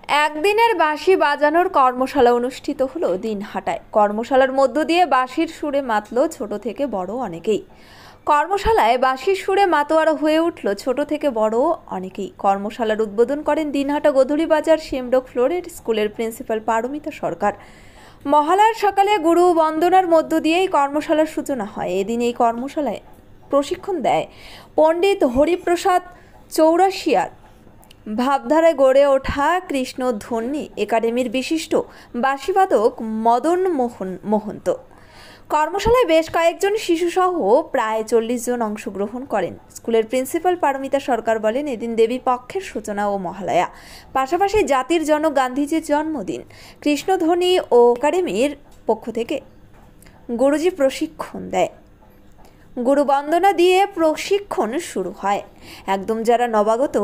একদিনের বাঁশি বাজানোর কর্মশালা অনুষ্ঠিত হলো দিনহাটায়। কর্মশালার মধ্য দিয়ে বাঁশির সুরে মাতল ছোট থেকে বড় অনেকেই। কর্মশালায় বাঁশির সুরে মাতোয়ারা হয়ে উঠল ছোট থেকে বড় অনেকেই। কর্মশালার উদ্বোধন করেন দিনহাটা গোধূলি বাজার শেমরক ফ্লোরেট স্কুলের প্রিন্সিপাল পারমিতা সরকার। মহালয়ার সকালে গুরু বন্দনার মধ্য দিয়েই কর্মশালার সূচনা হয়। এদিন এই কর্মশালায় প্রশিক্ষণ দেয় পণ্ডিত হরিপ্রসাদ চৌরাশিয়ার ভাবধারায় গড়ে ওঠা কৃষ্ণধ্বনি একাডেমির বিশিষ্ট বাঁশিবাদক মদন মোহন্ত। কর্মশালায় বেশ কয়েকজন শিশুসহ প্রায় 40 জন অংশগ্রহণ করেন। স্কুলের প্রিন্সিপাল পারমিতা সরকার বলেন, এদিন দেবী পক্ষের সূচনা ও মহালয়া, পাশাপাশি জাতির জনক গান্ধীজির জন্মদিন। কৃষ্ণধ্বনি ও একাডেমির পক্ষ থেকে গুরুজি প্রশিক্ষণ দেয়। গুরু বন্দনা দিয়ে প্রশিক্ষণ শুরু হয়। একদম যারা নবাগত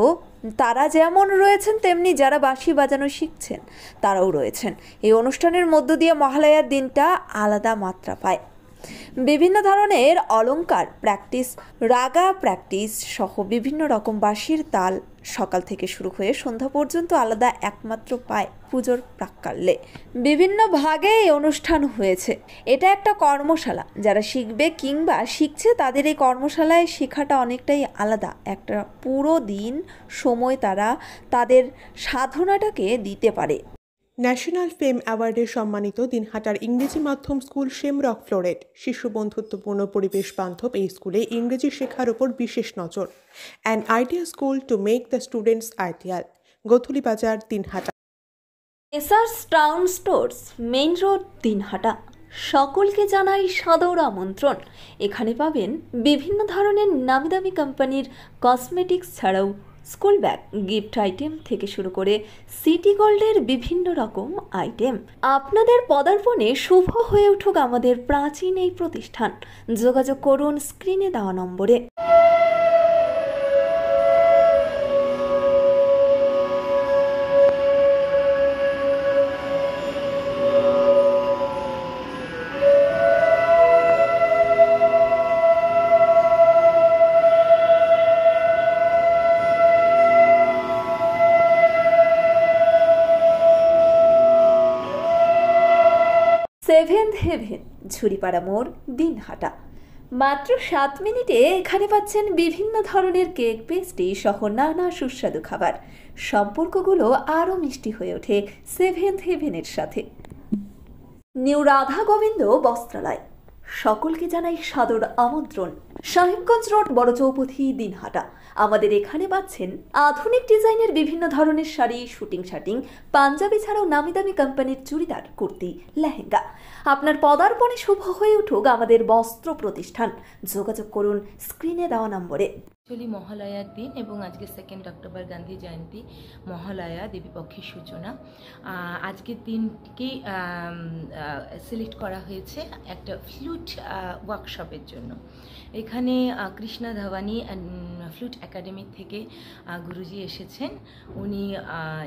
তারা যেমন রয়েছেন, তেমনি যারা বাঁশি বাজানো শিখছেন তারাও রয়েছেন। এই অনুষ্ঠানের মধ্য দিয়ে মহালয়ার দিনটা আলাদা মাত্রা পায়। বিভিন্ন ধরনের অলংকার প্র্যাকটিস, রাগা প্র্যাকটিস সহ বিভিন্ন রকম বাঁশির তাল সকাল থেকে শুরু হয়ে সন্ধ্যা পর্যন্ত আলাদা একমাত্র পায় পুজোর প্রাক্কালে। বিভিন্ন ভাগে এই অনুষ্ঠান হয়েছে। এটা একটা কর্মশালা, যারা শিখবে কিংবা শিখছে তাদের এই কর্মশালায় শেখাটা অনেকটাই আলাদা। একটা পুরো দিন সময় তারা তাদের সাধনাটাকে দিতে পারে। ন্যাশনাল ফেম অ্যাওয়ার্ডে সম্মানিত দিনহাটার ইংরেজি মাধ্যম স্কুল শেমরক ফ্লোরেট। শিশু বন্ধুত্বপূর্ণ পরিবেশ বান্ধব এই স্কুলে ইংরেজি শেখার ওপর বিশেষ নজর। An idea school to make the students ideal. Godhuli Bazar, Dinhata. এসার্স town stores, main road, Dinhata. সকলকে জানাই সাদর আমন্ত্রণ। এখানে পাবেন বিভিন্ন ধরনের নামিদামি কোম্পানির কসমেটিক্স ছাড়াও স্কুল ব্যাগ, গিফট আইটেম থেকে শুরু করে সিটি গোল্ডের বিভিন্ন রকম আইটেম। আপনাদের পদার্পণে শুভ হয়ে উঠুক আমাদের প্রাচীন এই প্রতিষ্ঠান। যোগাযোগ করুন স্ক্রিনে দেওয়া নম্বরে। সেভেন্থ হেভেন, ঝুড়িপাড়া মোড়, দিনহাটা। মাত্র 7 মিনিটে এখানে পাচ্ছেন বিভিন্ন ধরনের কেক, পেস্ট্রি সহ নানা সুস্বাদু খাবার। সম্পর্কগুলো আরও মিষ্টি হয়ে ওঠে সেভেন্থ হেভেনের সাথে। নিউ রাধা গোবিন্দ বস্ত্রালয়, সকলকে জানাই সাদর আমন্ত্রণ। সাহেবগঞ্জ রোড, বড় চৌপথি, দিনহাটা। আমাদের এখানে পাচ্ছেন আধুনিক ডিজাইনের বিভিন্ন ধরনের শাড়ি, শুটিং শার্টিং, পাঞ্জাবি ছাড়াও নামি দামি কোম্পানির চুড়িদার, কুর্তি, লেহেঙ্গা। আপনার পদার্পণে শুভ হয়ে উঠুক আমাদের বস্ত্র প্রতিষ্ঠান। যোগাযোগ করুন স্ক্রিনে দেওয়া নম্বরে। অ্যাকচুয়ালি মহালয়ার দিন এবং আজকে 2 অক্টোবর গান্ধী জয়ন্তী, মহালয়া, দেবীপক্ষের সূচনা। আজকের দিনকেই সিলেক্ট করা হয়েছে একটা ফ্লুট ওয়ার্কশপের জন্য। এখানে কৃষ্ণা ধাওয়ানি ফ্লুট একাডেমি থেকে গুরুজি এসেছেন। উনি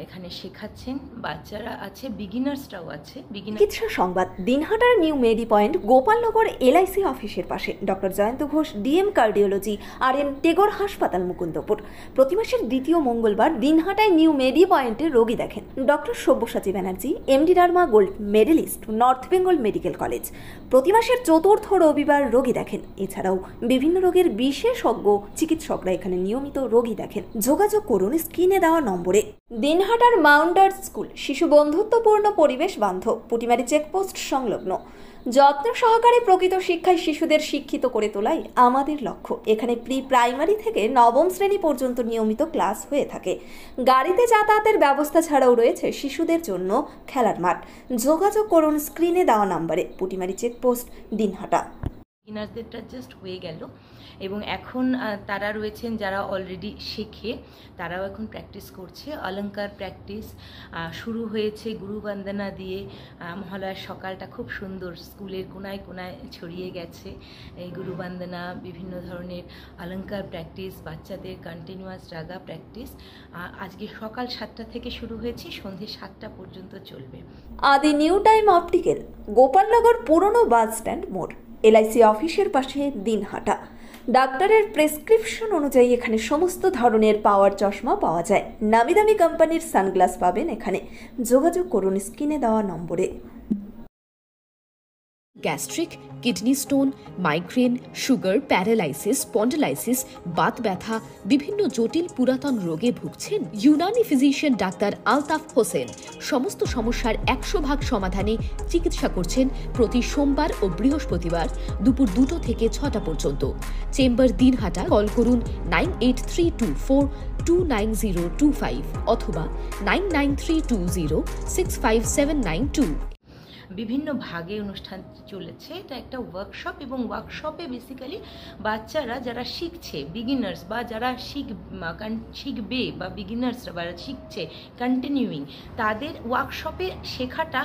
এখানে শেখাচ্ছেন। বাচ্চারা আছে, বিগিনার্সরাও আছে। চিকিৎসা সংবাদ, দিনহাটার নিউ মেডি পয়েন্ট, গোপালনগর LIC অফিসের পাশে। Doctor Jayanta Ghosh, DM cardiology, RN Tagore হাসপাতাল, মুকুন্দপুর। প্রতি মাসের দ্বিতীয় মঙ্গলবার দিনহাটায় নিউ মেডি পয়েন্টে রোগী দেখেন doctor Sabyasachi Banerjee, MD derma gold medalist, North Bengal medical college. প্রতি মাসের চতুর্থ রবিবার রোগী দেখেন। এছাড়াও বিভিন্ন রোগের বিশেষজ্ঞ চিকিৎসকরা এখানে নিয়মিত রোগী দেখেন। যোগাযোগ করুন স্ক্রিনে দেওয়া নম্বরে। দিনহাটার মাউন্টার্স স্কুল, শিশু বন্ধুত্বপূর্ণ পরিবেশ বান্ধব, পুটিমারি চেকপোস্ট সংলগ্ন। যত্ন সহকারে প্রকৃত শিক্ষায় শিশুদের শিক্ষিত করে তোলাই আমাদের লক্ষ্য। এখানে প্রি প্রাইমারি থেকে নবম শ্রেণী পর্যন্ত নিয়মিত ক্লাস হয়ে থাকে। গাড়িতে যাতায়াতের ব্যবস্থা ছাড়াও রয়েছে শিশুদের জন্য খেলার মাঠ। যোগাযোগ করুন স্ক্রিনে দেওয়া নম্বরে। পুটিমারি চেকপোস্ট, দিনহাটা। বিগিনারদেরটা জাস্ট হয়ে গেল এবং এখন তারা রয়েছেন যারা অলরেডি শেখে, তারাও এখন প্র্যাকটিস করছে। অলঙ্কার প্র্যাকটিস শুরু হয়েছে গুরু বন্দনা দিয়ে। মহালয়ার সকালটা খুব সুন্দর, স্কুলের কোনায় কোনায় ছড়িয়ে গেছে এই গুরু বন্দনা, বিভিন্ন ধরনের অলঙ্কার প্র্যাকটিস, বাচ্চাদের কন্টিনিউয়াস রাগা প্র্যাকটিস। আজকে সকাল 7টা থেকে শুরু হয়েছে, সন্ধ্যে 7টা পর্যন্ত চলবে। আদি নিউ টাইম অপটিক্যাল, গোপালনগর পুরনো বাস স্ট্যান্ড মোড়, LIC অফিসের পাশে, দিনহাটা। ডাক্তারের প্রেসক্রিপশন অনুযায়ী এখানে সমস্ত ধরনের পাওয়ার চশমা পাওয়া যায়। নামি দামি কোম্পানির সানগ্লাস পাবেন এখানে। যোগাযোগ করুন স্ক্রিনে দেওয়া নম্বরে। Gastric, kidney stone, migraine, sugar, paralysis, spondylosis, Baat ব্যথা, বিভিন্ন জটিল পুরাতন রোগে ভুগছেন? ইউনানি ফিজিশিয়ান ডাক্তার আলতাফ হোসেন সমস্ত সমস্যার 100% সমাধানে চিকিৎসা করছেন প্রতি সোমবার ও বৃহস্পতিবার দুপুর 2টা থেকে 6টা পর্যন্ত। চেম্বার দিনহাটা। কল করুন 9832429025 অথবা 9932065792। বিভিন্ন ভাগে অনুষ্ঠান চলেছে। এটা একটা ওয়ার্কশপ, এবং ওয়ার্কশপে বেসিক্যালি বাচ্চারা যারা শিখছে, বিগিনার্স বা যারা শিখবে বা বিগিনার্সরা বা শিখছে কন্টিনিউইং, তাদের ওয়ার্কশপে শেখাটা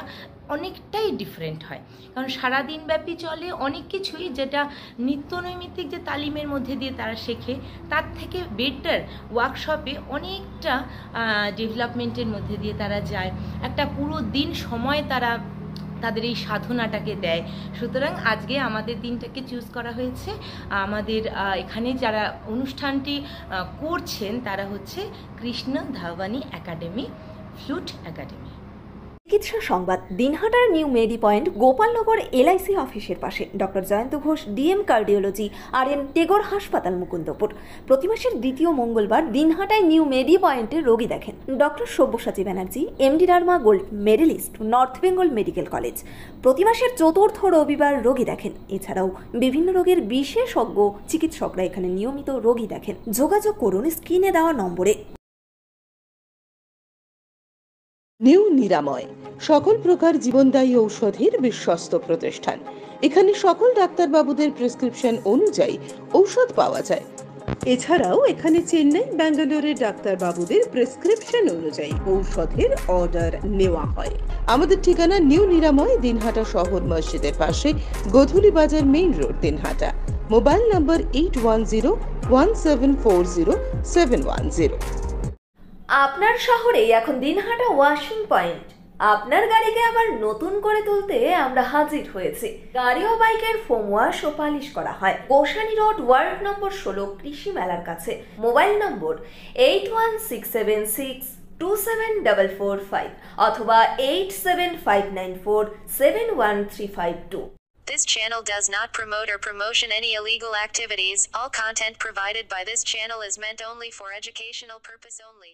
অনেকটাই ডিফারেন্ট হয়। কারণ সারাদিনব্যাপী চলে অনেক কিছুই, যেটা নিত্যনৈমিত্তিক যে তালিমের মধ্যে দিয়ে তারা শেখে, তার থেকে বেটার ওয়ার্কশপে অনেকটা ডেভেলপমেন্টের মধ্যে দিয়ে তারা যায়। একটা পুরো দিন সময় তারা তাদের এই সাধনাটাকে দেয়। সুতরাং আজকে আমাদের দিনটাকে চুজ করা হয়েছে। আমাদের এখানে যারা অনুষ্ঠানটি করছেন তারা হচ্ছে কৃষ্ণ ধাওয়ানি একাডেমি, ফ্লুট একাডেমি। চিকিৎসা সংবাদ। দিনহাটার নিউ মেডি পয়েন্ট, গোপালনগর এলআইসি অফিসের পাশে doctor Jayanta Ghosh, DM cardiology, RN Tagore হাসপাতাল, মুকুন্দপুর। প্রতি মাসের দ্বিতীয় মঙ্গলবার দিনহাটায় নিউ মেডি পয়েন্টে রোগী দেখেন doctor Sabyasachi Banerjee, MD derma gold medalist, North Bengal medical college. প্রতি মাসের চতুর্থ রবিবার রোগী দেখেন। এছাড়াও বিভিন্ন রোগের বিশেষজ্ঞ চিকিৎসকরা এখানে নিয়মিত রোগী দেখেন। যোগাযোগ করুন স্ক্রিনে দেওয়া নম্বরে। নিউ নিরাময়, সকল প্রকার জীবনদায়ী ঔষধের বিশ্বস্ত প্রতিষ্ঠান। এখানে সকল ডাক্তারবাবুদের প্রেসক্রিপশন অনুযায়ী ঔষধ পাওয়া যায়। এছাড়াও এখানে চেন্নাই, ব্যাঙ্গালোরের ডাক্তারবাবুদের প্রেসক্রিপশন অনুযায়ী ঔষধের অর্ডার নেওয়া হয়। আমাদের ঠিকানা নিউ নিরাময়, দিনহাটা শহর মসজিদের পাশে, গোধূলি বাজার, মেইন রোড, দিনহাটা। মোবাইল নম্বর 81040710। আপনার শহরে এখন দিনহাটা ওয়াশিং পয়েন্ট। আপনার গাড়িকে আবার নতুন করে তুলতে আমরা হাজির হয়েছি। গাড়ি ও বাইকের ফোম ওয়াশ ও পালিশ করা হয়। গোসানি রোড, ওয়ার্ড নম্বর 16, কৃষি মেলার কাছে। মোবাইল নম্বর 8167627445 অথবা 8759471352। This channel does not promote or promotion any illegal activities. All content provided by this channel is meant only for educational purpose only.